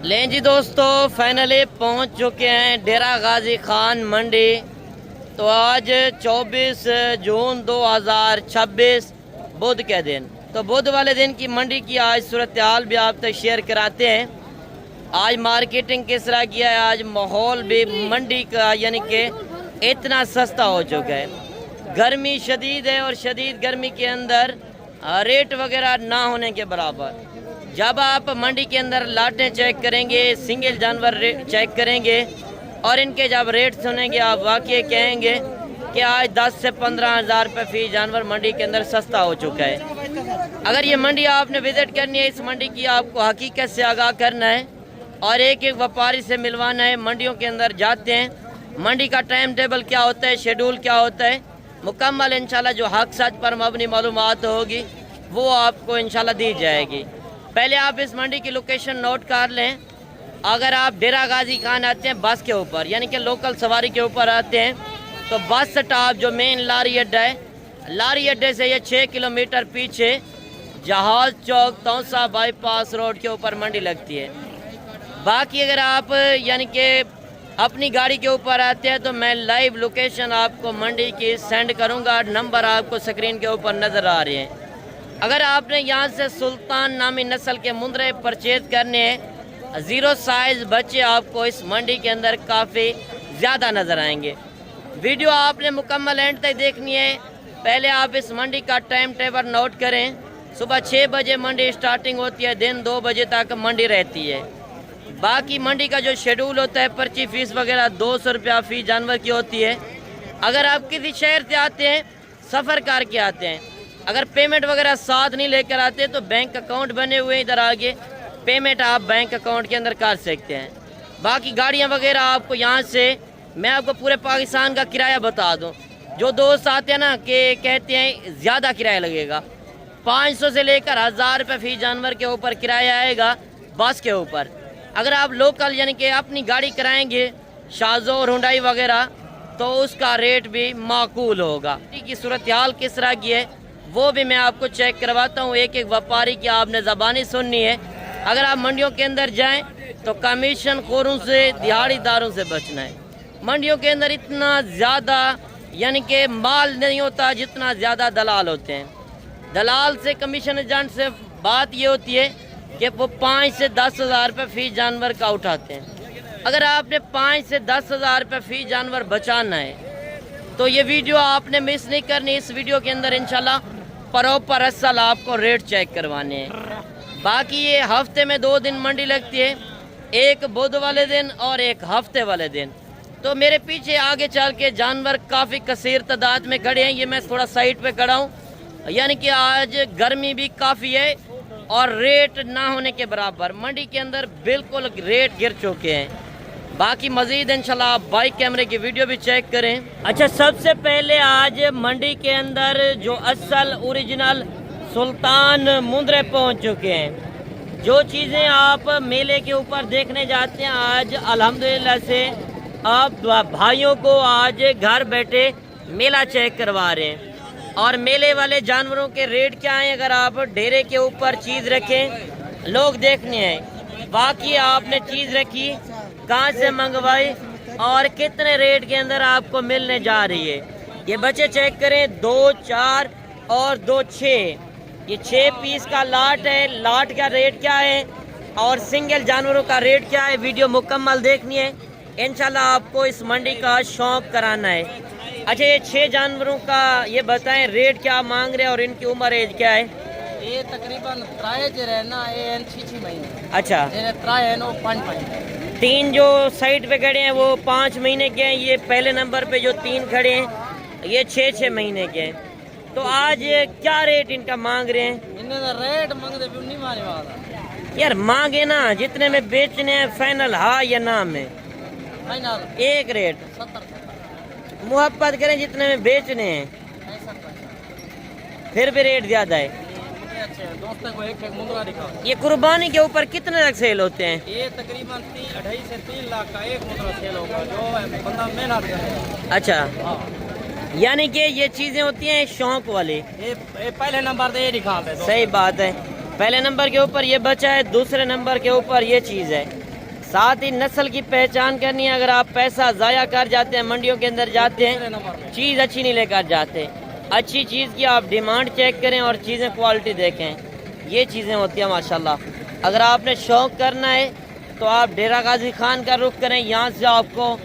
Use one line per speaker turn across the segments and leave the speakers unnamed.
लें जी दोस्तों, फाइनली पहुंच चुके हैं डेरा गाजी खान मंडी। तो आज 24 जून 2026 बुध के दिन, तो बुध वाले दिन की मंडी की आज सूरत हाल भी आप तक शेयर कराते हैं। आज मार्केटिंग किस तरह किया है, आज माहौल भी मंडी का यानी कि इतना सस्ता हो चुका है। गर्मी शदीद है और शदीद गर्मी के अंदर रेट वगैरह ना होने के बराबर। जब आप मंडी के अंदर लाटें चेक करेंगे, सिंगल जानवर चेक करेंगे और इनके जब रेट सुनेंगे, आप वाकई कहेंगे कि आज 10 से 15 हज़ार रुपये फी जानवर मंडी के अंदर सस्ता हो चुका है। अगर ये मंडी आपने विज़िट करनी है, इस मंडी की आपको हकीकत से आगाह करना है और एक एक व्यापारी से मिलवाना है। मंडियों के अंदर जाते हैं, मंडी का टाइम टेबल क्या होता है, शेड्यूल क्या होता है, मुकम्मल इंशाल्लाह जो हक सच पर मबनी मालूमात होगी वो आपको इंशाल्लाह दी जाएगी। पहले आप इस मंडी की लोकेशन नोट कर लें। अगर आप डेरा गाजी खान आते हैं बस के ऊपर, यानी कि लोकल सवारी के ऊपर आते हैं, तो बस स्टॉप जो मेन लारी अड्डा है, लारी अड्डे से ये 6 किलोमीटर पीछे जहाज चौक तौसा बाईपास रोड के ऊपर मंडी लगती है। बाकी अगर आप यानी कि अपनी गाड़ी के ऊपर आते हैं तो मैं लाइव लोकेशन आपको मंडी की सेंड करूंगा। नंबर आपको स्क्रीन के ऊपर नज़र आ रहे हैं। अगर आपने यहाँ से सुल्तान नामी नस्ल के मुंदरे परचेज करने हैं, ज़ीरो साइज़ बच्चे आपको इस मंडी के अंदर काफ़ी ज़्यादा नज़र आएंगे। वीडियो आपने मुकम्मल एंड तक देखनी है। पहले आप इस मंडी का टाइम टेबल नोट करें। सुबह 6 बजे मंडी स्टार्टिंग होती है, दिन 2 बजे तक मंडी रहती है। बाकी मंडी का जो शेड्यूल होता है, पर्ची फ़ीस वगैरह 200 रुपया फ़ी जानवर की होती है। अगर आप किसी शहर से आते हैं, सफ़र करके आते हैं, अगर पेमेंट वगैरह साथ नहीं लेकर आते तो बैंक अकाउंट बने हुए इधर आगे, पेमेंट आप बैंक अकाउंट के अंदर कर सकते हैं। बाकी गाड़ियां वगैरह आपको यहाँ से, मैं आपको पूरे पाकिस्तान का किराया बता दूं। जो दोस्त आते हैं ना कि कहते हैं ज़्यादा किराया लगेगा, 500 से लेकर 1000 रुपये फ़ी जानवर के ऊपर किराया आएगा बस के ऊपर। अगर आप लोकल यानी कि अपनी गाड़ी कराएँगे शाज़ो और हुंडई वगैरह, तो उसका रेट भी माकूल होगा। की सूरत हाल किस तरह की है वो भी मैं आपको चेक करवाता हूँ। एक एक व्यापारी की आपने ज़बानी सुननी है। अगर आप मंडियों के अंदर जाएं तो कमीशन खोरों से, दिहाड़ीदारों से बचना है। मंडियों के अंदर इतना ज़्यादा यानी कि माल नहीं होता जितना ज़्यादा दलाल होते हैं। दलाल से, कमीशन एजेंट से बात ये होती है कि वो 5 से 10 हज़ार रुपये फ़ी जानवर का उठाते हैं। अगर आपने 5 से 10 हज़ार रुपये फ़ी जानवर बचाना है तो ये वीडियो आपने मिस नहीं करनी। इस वीडियो के अंदर इंशाल्लाह प्रॉपर असल आपको रेट चेक करवाने हैं। बाकी ये हफ्ते में 2 दिन मंडी लगती है, एक बुध वाले दिन और एक हफ्ते वाले दिन। तो मेरे पीछे आगे चल के जानवर काफ़ी कसीर तादाद में खड़े हैं। ये मैं थोड़ा साइड पे खड़ा हूँ, यानी कि आज गर्मी भी काफ़ी है और रेट ना होने के बराबर मंडी के अंदर बिल्कुल रेट गिर चुके हैं। बाकी मज़ीद इंशाल्लाह आप बाइक कैमरे की वीडियो भी चेक करें। अच्छा, सबसे पहले आज मंडी के अंदर जो असल ओरिजिनल सुल्तान मुंदरे पहुंच चुके हैं। जो चीज़ें आप मेले के ऊपर देखने जाते हैं, आज अल्हम्दुलिल्लाह से आप भाइयों को आज घर बैठे मेला चेक करवा रहे हैं। और मेले वाले जानवरों के रेट क्या हैं, अगर आप डेरे के ऊपर चीज़ रखें, लोग देखने हैं बाकी आपने चीज़ रखी कहाँ से मंगवाई और कितने रेट के अंदर आपको मिलने जा रही है। ये बच्चे चेक करें, 2, 4 और 2, 6। ये 6 पीस का लाट है। लाट का रेट क्या है और सिंगल जानवरों का रेट क्या है, वीडियो मुकम्मल देखनी है। इंशाल्लाह आपको इस मंडी का शौक कराना है। अच्छा, ये 6 जानवरों का ये बताएं रेट क्या मांग रहे हैं और इनकी उम्र एज क्या है?
ये तकरीबन 6 महीने।
अच्छा, 3 जो साइड पे खड़े हैं वो 5 महीने के हैं। ये पहले नंबर पे जो 3 खड़े हैं ये 6 महीने के हैं। तो आज क्या रेट इनका मांग रहे हैं?
इन्हें रेट मांगते नहीं माने वाला
यार, मांगे ना जितने में बेचने हैं, फाइनल हाँ या ना में?
फाइनल
एक रेट
70।
मुहब्बत करें जितने में बेचने हैं, फिर भी रेट ज्यादा है।
दोस्तों को एक मुंदरा दिखा।
ये कुर्बानी के ऊपर कितने तक सेल होते हैं?
ये तकरीबन 2.5 से 3 लाख का एक मुंदरा सेल होगा, जो बंदा मेहनत करे।
अच्छा, यानी कि ये चीजें होती हैं शौक वाली।
ये पहले नंबर पे ये दिखाते हैं।
सही बात है, पहले नंबर के ऊपर ये बचा है, दूसरे नंबर के ऊपर ये चीज़ है। साथ ही नस्ल की पहचान करनी है। अगर आप पैसा ज़ाया कर जाते हैं, मंडियों के अंदर जाते हैं, चीज़ अच्छी नहीं लेकर जाते। अच्छी चीज़ की आप डिमांड चेक करें और चीज़ें क्वालिटी देखें, ये चीज़ें होती हैं माशाल्लाह। अगर आपने शौक़ करना है तो आप डेरा गाजी खान का रुख करें, यहाँ से आपको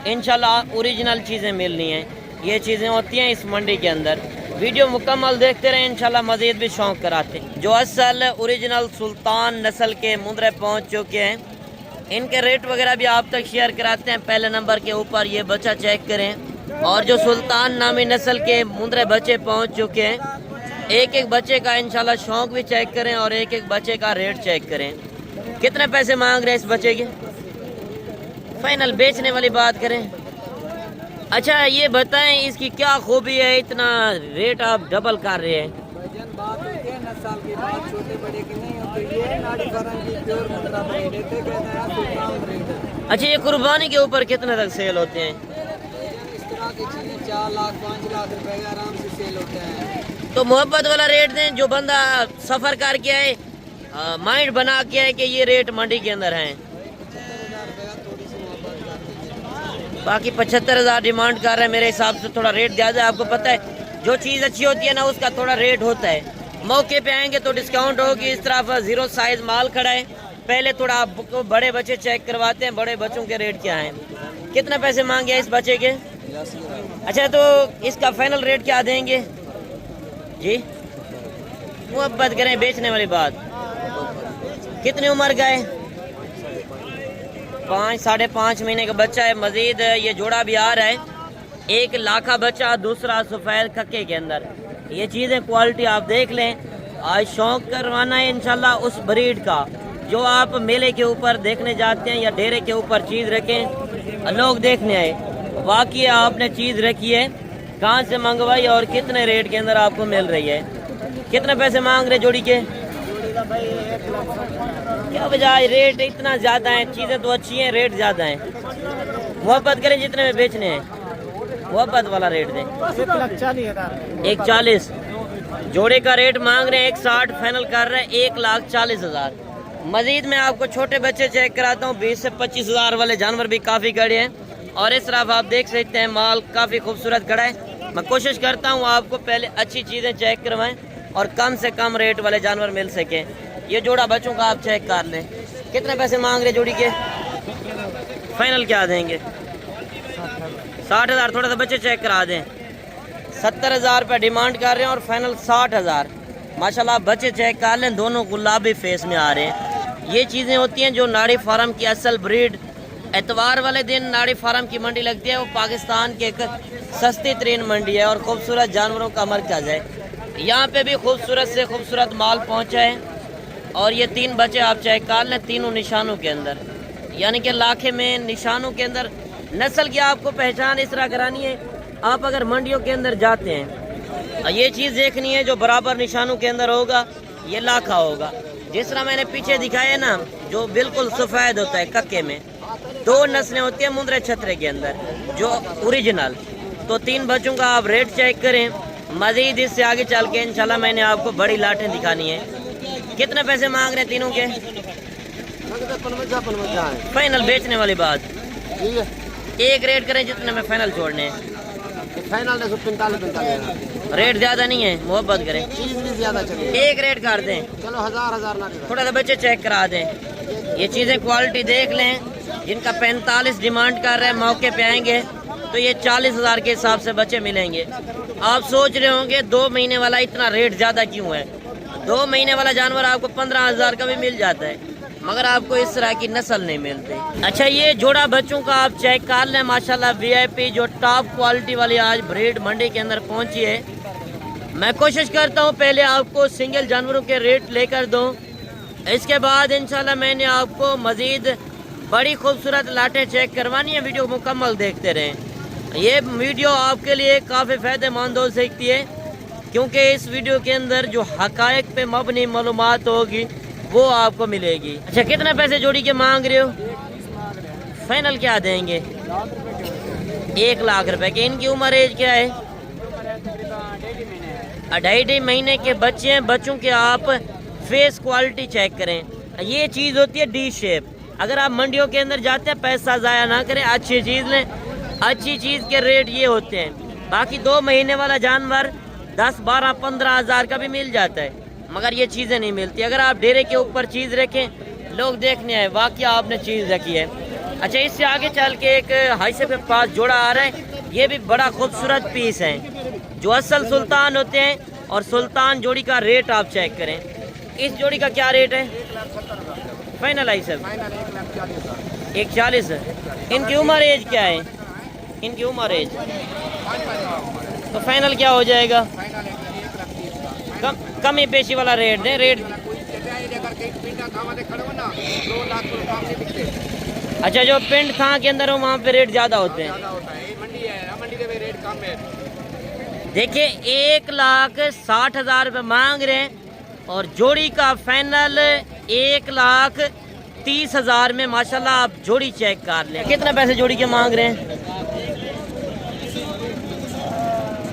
इंशाल्लाह ओरिजिनल चीज़ें मिलनी हैं। ये चीज़ें होती हैं इस मंडी के अंदर। वीडियो मुकम्मल देखते रहें, इंशाल्लाह मज़ीद भी शौक़ कराते। जो असल ओरिजिनल सुल्तान नस्ल के मुंदरे पहुँच चुके हैं, इनके रेट वगैरह भी आप तक शेयर कराते हैं। पहले नंबर के ऊपर ये बच्चा चेक करें। और जो सुल्तान नामी नस्ल के मुंदरे बच्चे पहुँच चुके हैं, एक एक बच्चे का इंशाल्लाह शौक़ भी चेक करें और एक एक बच्चे का रेट चेक करें। कितने पैसे मांग रहे हैं इस बच्चे के? फाइनल बेचने वाली बात करें। अच्छा ये बताएं इसकी क्या खूबी है, इतना रेट आप डबल कर रहे हैं?
बात होती है 10 साल की बात, छोटे बड़े की नहीं होती। ये नाड़ी फार्म की प्योर मुंद्रा ब्रीड है, कहते हैं सुल्तान ब्रीड है।
अच्छा ये कुर्बानी के ऊपर कितने तक सेल होते हैं?
इस तरह की चीज़ें 4 लाख 5 लाख रुपए का आराम से सेल होते हैं।
तो मोहब्बत वाला रेट दें, जो बंदा सफ़र करके आए, माइंड बना के आए कि ये रेट मंडी के अंदर है।
75,000 रुपये का थोड़ी सी मोहब्बत कर दीजिए।
बाकी 75,000 डिमांड कर रहे हैं। मेरे हिसाब से थोड़ा रेट ज़्यादा है। आपको पता है जो चीज़ अच्छी होती है ना, उसका थोड़ा रेट होता है। मौके पे आएंगे तो डिस्काउंट होगी। इस तरफ 0 साइज माल खड़ा है। पहले थोड़ा आपको बड़े बच्चे चेक करवाते हैं, बड़े बच्चों के रेट क्या हैं। कितने पैसे मांगे इस बच्चे के? अच्छा तो इसका फाइनल रेट क्या देंगे जी? मुहब्बत करें, बेचने वाली बात। कितनी उम्र का है? 5 साढ़े 5 महीने का बच्चा है। मजीद ये जोड़ा भी आ रहा है, एक लाखा बच्चा, दूसरा सफ़ेद कक्के के अंदर। ये चीज़ें क्वालिटी आप देख लें। आज शौक़ करवाना है इंशाल्लाह उस ब्रीड का जो आप मेले के ऊपर देखने जाते हैं या डेरे के ऊपर चीज़ रखें, लोग देखने आए। वाकई आपने चीज़ रखी है, कहाँ से मंगवाई और कितने रेट के अंदर आपको मिल रही है। कितने पैसे मांग रहे जोड़ी के? क्या वजह है रेट इतना ज़्यादा है? चीज़ें तो अच्छी हैं, रेट ज़्यादा हैं। मोहब्बत करें जितने में बेचने हैं, मोहब्बत वाला रेट दें। 1,40,000 जोड़े का रेट मांग रहे हैं। 1,60 फाइनल कर रहे हैं, 1,40,000। मजीद मैं आपको छोटे बच्चे चेक कराता हूँ। 20 से 25,000 वाले जानवर भी काफ़ी खड़े हैं। और इस तरफ आप देख सकते हैं माल काफ़ी खूबसूरत खड़ा है। मैं कोशिश करता हूँ आपको पहले अच्छी चीज़ें चेक करवाएं और कम से कम रेट वाले जानवर मिल सकें। ये जोड़ा बच्चों का आप चेक कर लें। कितने पैसे मांग रहे जोड़ी के? फाइनल क्या देंगे? 60,000। थोड़ा सा बच्चे चेक करा दें। 70,000 रुपये डिमांड कर रहे हैं और फाइनल 60,000। माशाल्लाह बच्चे चेक कर लें, दोनों गुलाबी फेस में आ रहे हैं। ये चीज़ें होती हैं जो नाड़ी फार्म की असल ब्रीड। एतवार वाले दिन नाड़ी फार्म की मंडी लगती है। वो पाकिस्तान की एक सस्ती तरीन मंडी है और खूबसूरत जानवरों का मरकज़ है। यहाँ पे भी खूबसूरत से खूबसूरत माल पहुँचा है। और ये 3 बच्चे आप चेक कर लें, तीनों निशानों के अंदर, यानी कि लाखे में निशानों के अंदर। नस्ल की आपको पहचान इस तरह करानी है। आप अगर मंडियों के अंदर जाते हैं, ये चीज़ देखनी है जो बराबर निशानों के अंदर होगा, ये लाखा होगा। जिस तरह मैंने पीछे दिखाया ना, जो बिल्कुल सफ़ेद होता है कक्के में। 2 नस्लें होती हैं मुंदरे छतरे के अंदर जो ओरिजिनल। तो 3 बच्चों का आप रेट चेक करें। मजीद इससे आगे चल के इंशाल्लाह मैंने आपको बड़ी लाटें दिखानी है। कितने पैसे मांग रहे हैं तीनों के? फाइनल बेचने वाली बात। एक रेट करें जितने में फाइनल छोड़ने हैं।
फाइनल 45
रेट ज़्यादा नहीं है, मोहब्बत करें।
चीज़ भी ज़्यादा चले।
एक रेट कर दें।
चलो 1000 ना।
थोड़ा सा बच्चे चेक करा दें। ये चीज़ें क्वालिटी देख लें। जिनका 45 डिमांड कर रहे हैं, मौके पे आएंगे तो ये 40,000 के हिसाब से बच्चे मिलेंगे। आप सोच रहे होंगे 2 महीने वाला इतना रेट ज़्यादा क्यों है? 2 महीने वाला जानवर आपको 15,000 का भी मिल जाता है, मगर आपको इस तरह की नस्ल नहीं मिलती। अच्छा ये जोड़ा बच्चों का आप चेक कर लें। माशाल्लाह VIP जो टॉप क्वालिटी वाली आज ब्रीड मंडी के अंदर पहुंची है। मैं कोशिश करता हूं पहले आपको सिंगल जानवरों के रेट लेकर दूं, इसके बाद इंशाल्लाह मैंने आपको मज़ीद बड़ी खूबसूरत लाटें चेक करवानी है। वीडियो मुकम्मल देखते रहें। ये वीडियो आपके लिए काफ़ी फ़ायदेमंद हो सकती है, क्योंकि इस वीडियो के अंदर जो हक़ाइक़ पे मबनी मालूमात होगी वो आपको मिलेगी। अच्छा कितने पैसे जोड़ी के मांग रहे हो? फाइनल क्या देंगे? 1,00,000 रुपए के। इनकी उम्र एज क्या है? 2.5 महीने के बच्चे हैं। बच्चों के आप फेस क्वालिटी चेक करें। ये चीज़ होती है D शेप। अगर आप मंडियों के अंदर जाते हैं पैसा ज़ाया ना करें, अच्छी चीज़ लें। अच्छी चीज़ के रेट ये होते हैं। बाकी 2 महीने वाला जानवर 10, 12, 15 हज़ार का भी मिल जाता है, मगर ये चीज़ें नहीं मिलती। अगर आप डेरे के ऊपर चीज़ रखें, लोग देखने आए वाकई आपने चीज़ रखी है। अच्छा, इससे आगे चल के एक हाईसे के पास जोड़ा आ रहा है, ये भी बड़ा खूबसूरत पीस है, जो असल सुल्तान होते हैं। और सुल्तान जोड़ी का रेट आप चेक करें, इस जोड़ी का क्या रेट है? फाइनल आई सर 140 है। इनकी उम्र एज क्या है? इनकी उम्र एज तो फाइनल क्या हो जाएगा? कम ही पेशी वाला रेट दें। रेट अच्छा, जो पिंड था के अंदर हो वहाँ पे रेट ज़्यादा होते हैं। देखिए 1,60,000 रुपये मांग रहे हैं और जोड़ी का फाइनल 1,30,000 में। माशाल्लाह आप जोड़ी चेक कर लें। कितना पैसे जोड़ी के मांग रहे हैं?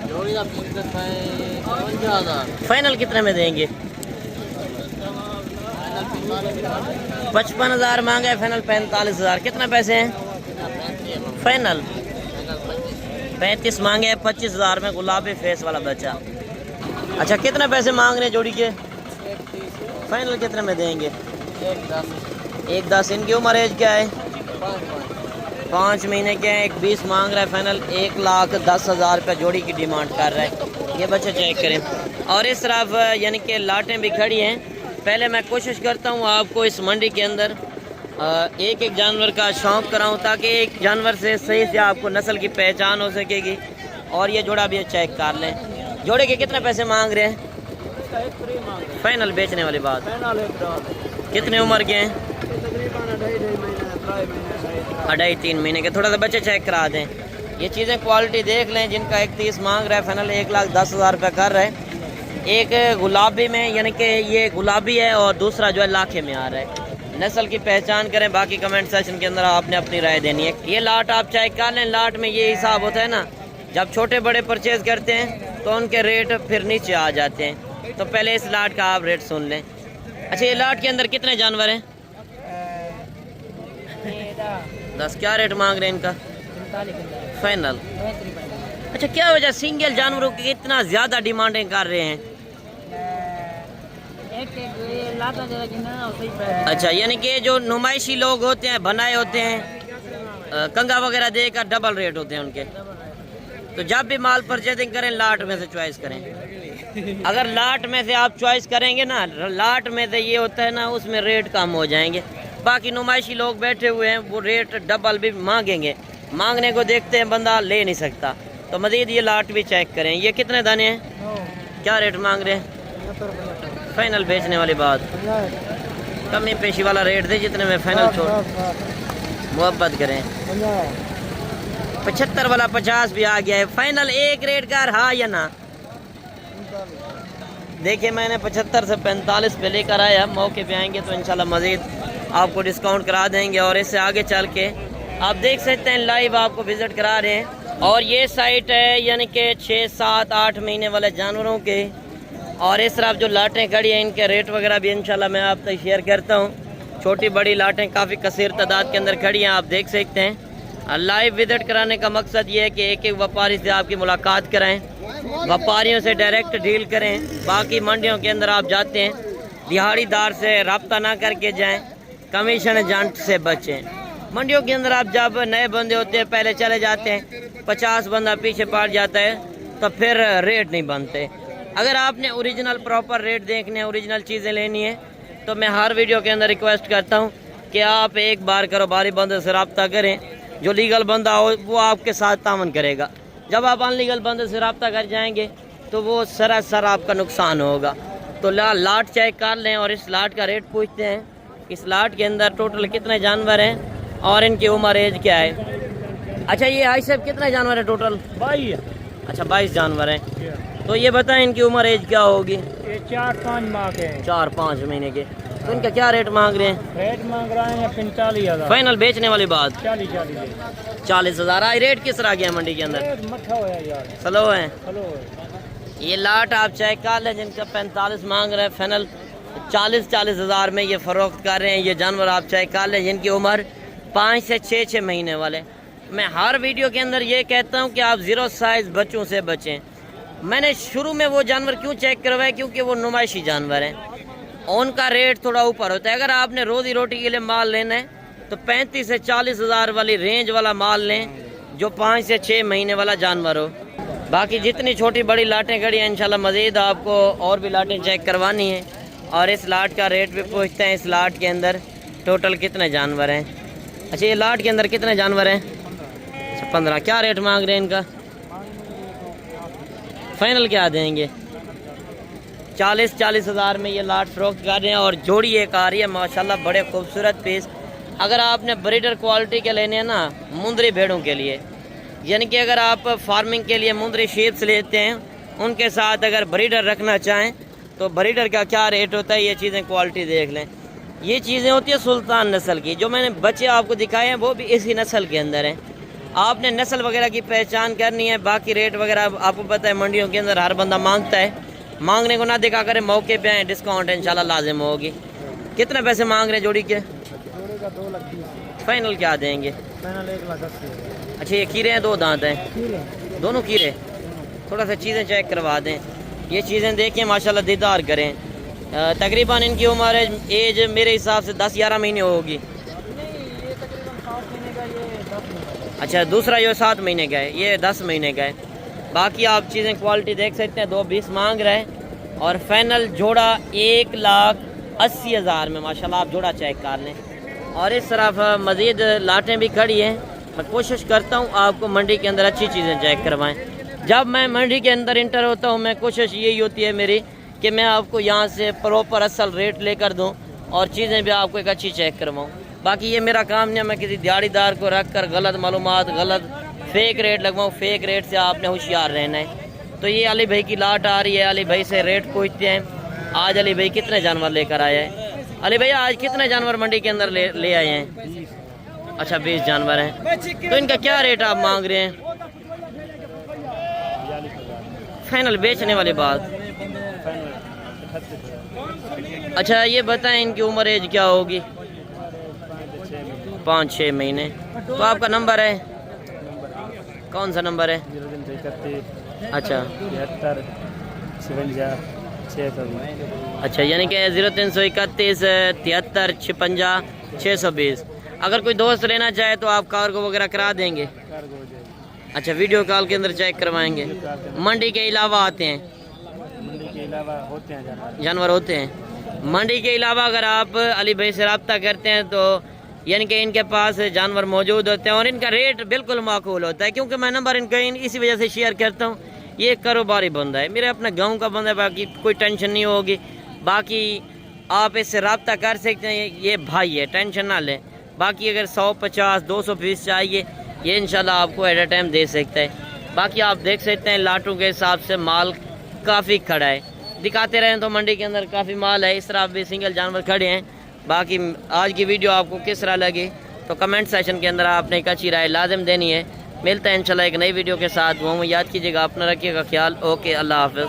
जोड़ी का 55,000। फाइनल कितने में देंगे? 55,000 मांगा है, फाइनल 45,000। कितना पैसे हैं फाइनल? 35 मांगे हैं। 25,000 में गुलाबी फेस वाला बच्चा। अच्छा, कितने पैसे मांग रहे हैं जोड़ी के? फाइनल कितने में देंगे? 1,10। इनकी उम्र एज क्या है? 5 महीने के हैं। 1,20 मांग रहा है, फाइनल 1,10,000 रुपये जोड़ी की डिमांड कर रहा है। ये बच्चे चेक करें। और इस तरफ यानी कि लाटें भी खड़ी हैं। पहले मैं कोशिश करता हूँ आपको इस मंडी के अंदर एक एक जानवर का शौक़ कराऊँ, ताकि एक जानवर से सही से आपको नस्ल की पहचान हो सकेगी। और ये जोड़ा भी चेक कर लें। जोड़े के कितने पैसे मांग रहे हैं? फाइनल बेचने वाली बात। कितने उम्र के हैं? 2.5-3 महीने के। थोड़ा सा बच्चे चेक करा दें। ये चीज़ें क्वालिटी देख लें। जिनका 31 मांग रहा है, फाइनल 1,10,000 रुपये कर रहा है। एक गुलाबी में, यानी कि ये गुलाबी है, और दूसरा जो है लाखे में आ रहा है। नस्ल की पहचान करें। बाकी कमेंट सेक्शन के अंदर आपने अपनी राय देनी है। ये लाट आप चेक कर लें। लाट में ये हिसाब होता है ना, जब छोटे बड़े परचेज करते हैं तो उनके रेट फिर नीचे आ जाते हैं। तो पहले इस लाट का आप रेट सुन लें। अच्छा, ये लाट के अंदर कितने जानवर हैं? 10। क्या रेट मांग रहे हैं इनका फाइनल? अच्छा, क्या वजह सिंगल जानवरों की इतना ज़्यादा डिमांडें कर रहे हैं? अच्छा, यानी कि जो नुमाइशी लोग होते हैं, बनाए होते हैं, कंगा वगैरह देकर डबल रेट होते हैं उनके। तो जब भी माल परचेजिंग करें, लाट में से चॉइस करें। अगर लाट में से आप चॉइस करेंगे ना, लाट में से ये होता है ना, उसमें रेट कम हो जाएंगे। बाकी नुमाइशी लोग बैठे हुए हैं, वो रेट डबल भी मांगेंगे। मांगने को देखते हैं, बंदा ले नहीं सकता। तो मजीद ये लाट भी चेक करें। ये कितने दाने हैं? क्या रेट मांग रहे हैं? फाइनल बेचने वाली बात। कमी पेशी वाला रेट दे, जितने में फाइनल छोड़। मोहब्बत करें। 75 वाला 50 भी आ गया है। फाइनल एक रेट का, हाँ या ना? देखिए, मैंने 75 से 45 पे लेकर आया। मौके पे आएंगे तो इंशाल्लाह मजीद आपको डिस्काउंट करा देंगे। और इससे आगे चल के आप देख सकते हैं, लाइव आपको विजिट करा रहे हैं। और ये साइट है यानी कि 6, 7, 8 महीने वाले जानवरों के। और इस तरफ जो लाटें खड़ी हैं, इनके रेट वगैरह भी इंशाल्लाह मैं आप तक शेयर करता हूँ। छोटी बड़ी लाटें काफ़ी कसीर तादाद के अंदर खड़ी हैं, आप देख सकते हैं। लाइव विजिट कराने का मकसद ये है कि एक एक व्यापारी से आपकी मुलाकात कराएं, व्यापारियों से डायरेक्ट डील करें। बाकी मंडियों के अंदर आप जाते हैं, दिहाड़ीदार से रब्ता ना करके जाएं, कमीशन एजेंट से बचें। मंडियों के अंदर आप जब नए बंदे होते हैं, पहले चले जाते हैं, 50 बंदा पीछे पड़ जाता है, तो फिर रेट नहीं बनते। अगर आपने ओरिजिनल प्रॉपर रेट देखने हैं, ओरिजिनल चीज़ें लेनी है, तो मैं हर वीडियो के अंदर रिक्वेस्ट करता हूँ कि आप एक बार कारोबारी बंदे से रब्ता करें। जो लीगल बंदा हो वो आपके साथ तामन करेगा। जब आप अनलीगल बंदे से रब्ता कर जाएंगे तो वो सरासर आपका नुकसान होगा। तो लाट चेक कर लें और इस लाट का रेट पूछते हैं। इस लाट के अंदर टोटल कितने जानवर हैं और इनकी उम्र एज क्या है? अच्छा, ये हाई साहब कितने जानवर है टोटल? 22। अच्छा, 22 जानवर हैं। तो ये बताएं इनकी उम्र एज क्या होगी?
ये 4-5 माह के हैं।
4-5 महीने के। तो इनका क्या रेट मांग रहे हैं?
रेट मांग रहे हैं 45,000।
फाइनल बेचने वाली बात
40,000।
आई रेट किस तरह गया मंडी के अंदर?
मठा हुआ यार,
स्लो है।
हेलो।
ये लाट आप चेक कर लें, जिनका 45 मांग रहे हैं, फाइनल 40-40 हज़ार में ये फ़रोख्त कर रहे हैं। ये जानवर आप चेक कर लें, जिनकी उम्र 5 से 6 महीने वाले। मैं हर वीडियो के अंदर ये कहता हूँ कि आप ज़ीरो साइज़ बच्चों से बचें। मैंने शुरू में वो जानवर क्यों चेक करवाए, क्योंकि वो नुमाइशी जानवर हैं, उनका रेट थोड़ा ऊपर होता है। अगर आपने रोज़ी रोटी के लिए माल लेना है तो 35 से 40 हज़ार वाली रेंज वाला माल लें, जो 5 से 6 महीने वाला जानवर हो। बाकी जितनी छोटी बड़ी लाटें खड़ी हैं, इंशाल्लाह मज़ीद आपको और भी लाटें चेक करवानी है। और इस लाट का रेट भी पूछते हैं। इस लाट के अंदर टोटल कितने जानवर हैं? अच्छा, ये लाट के अंदर कितने जानवर हैं? 15। क्या रेट मांग रहे हैं इनका? फाइनल क्या देंगे? 40 हज़ार में ये लाट फ़रोख्त कर रहे हैं। और जोड़ी एक आ रही है माशाल्लाह, बड़े खूबसूरत पीस। अगर आपने ब्रीडर क्वालिटी के लेने हैं ना, मुंदरी भेड़ों के लिए, यानी कि अगर आप फार्मिंग के लिए मुंदरी शीप्स लेते हैं, उनके साथ अगर ब्रीडर रखना चाहें तो ब्रीडर का क्या रेट होता है, ये चीज़ें क्वालिटी देख लें। ये चीज़ें होती है सुल्तान नस्ल की। जो मैंने बच्चे आपको दिखाए हैं वो भी इसी नस्ल के अंदर हैं। आपने नस्ल वगैरह की पहचान करनी है। बाकी रेट वगैरह आपको पता है, मंडियों के अंदर हर बंदा मांगता है। मांगने को ना दिखा करें, मौके पे आए, डिस्काउंट इंशाल्लाह लाजिम होगी। कितने पैसे मांग रहे हैं जोड़ी के?
जोड़ी का 2,20,000।
फाइनल क्या देंगे?
फाइनल 1,80,000।
अच्छा, ये कीरे हैं, 2 दांत हैं, दोनों कीरे। थोड़ा सा चीज़ें चेक करवा दें। ये चीज़ें देखें माशाल्लाह, दीदार करें। तकरीबन इनकी उम्र एज मेरे हिसाब से 10-11 महीने होगी।
नहीं, ये तकरीबन 7 महीने का, ये 10 महीने।
अच्छा, दूसरा जो 7 महीने का है, ये 10 महीने का है। बाकी आप चीज़ें क्वालिटी देख सकते हैं। 2,20 मांग रहे हैं और फाइनल जोड़ा 1,80,000 में माशाल्लाह। आप जोड़ा चेक कर लें। और इस तरफ मज़ीद लाटें भी खड़ी हैं। मैं कोशिश करता हूँ आपको मंडी के अंदर अच्छी चीज़ें चेक करवाएं। जब मैं मंडी के अंदर इंटर होता हूँ, मैं कोशिश यही होती है मेरी कि मैं आपको यहाँ से प्रॉपर असल रेट लेकर दूँ और चीज़ें भी आपको एक अच्छी चेक करवाऊँ। बाकी ये मेरा काम नहीं है मैं किसी दिहाड़ीदार को रख कर गलत मालूमात, गलत फेक रेट लगवाऊँ। फेक रेट से आपने होशियार रहना है। तो ये अली भाई की लाट आ रही है। अली भाई से रेट पूछते हैं। आज अली भाई कितने जानवर लेकर आए हैं? अली भाई आज कितने जानवर मंडी के अंदर ले आए हैं? अच्छा, 20 जानवर हैं। तो इनका क्या रेट आप मांग रहे हैं? फाइनल बेचने वाली बात। अच्छा, ये बताएं इनकी उम्र एज क्या होगी? 5-6 महीने। तो आपका नंबर है? कौन सा नंबर है? अच्छा,
53
अच्छा, यानी कि 0331 73 56 620। अगर कोई दोस्त लेना चाहे तो आप कार्गो वगैरह करा देंगे? अच्छा, वीडियो कॉल के अंदर चेक करवाएंगे। मंडी के अलावा आते हैं?
मंडी के अलावा होते हैं
जानवर होते हैं। मंडी के अलावा अगर आप अली भाई से रब्ता करते हैं तो यानी कि इनके पास जानवर मौजूद होते हैं और इनका रेट बिल्कुल माकूल होता है। क्योंकि मैं नंबर इनका इसी वजह से शेयर करता हूँ। ये एक कारोबारी बंदा है, मेरे अपने गांव का बंदा है। बाकी कोई टेंशन नहीं होगी। बाकी आप इससे रब्ता कर सकते हैं। ये भाई है, टेंशन ना लें। बाकी अगर 150-200 पीस चाहिए, ये इंशाल्लाह आपको एट अ टाइम दे सकता है। बाकी आप देख सकते हैं लाटों के हिसाब से माल काफ़ी खड़ा है। दिखाते रहें तो मंडी के अंदर काफ़ी माल है। इस तरह भी सिंगल जानवर खड़े हैं। बाकी आज की वीडियो आपको किस तरह लगी तो कमेंट सेशन के अंदर आपने एक अच्छी राय लाजिम देनी है। मिलता है इंशाल्लाह एक नई वीडियो के साथ। वो याद कीजिएगा, अपना रखिएगा ख्याल। ओके, अल्लाह हाफ़िज़।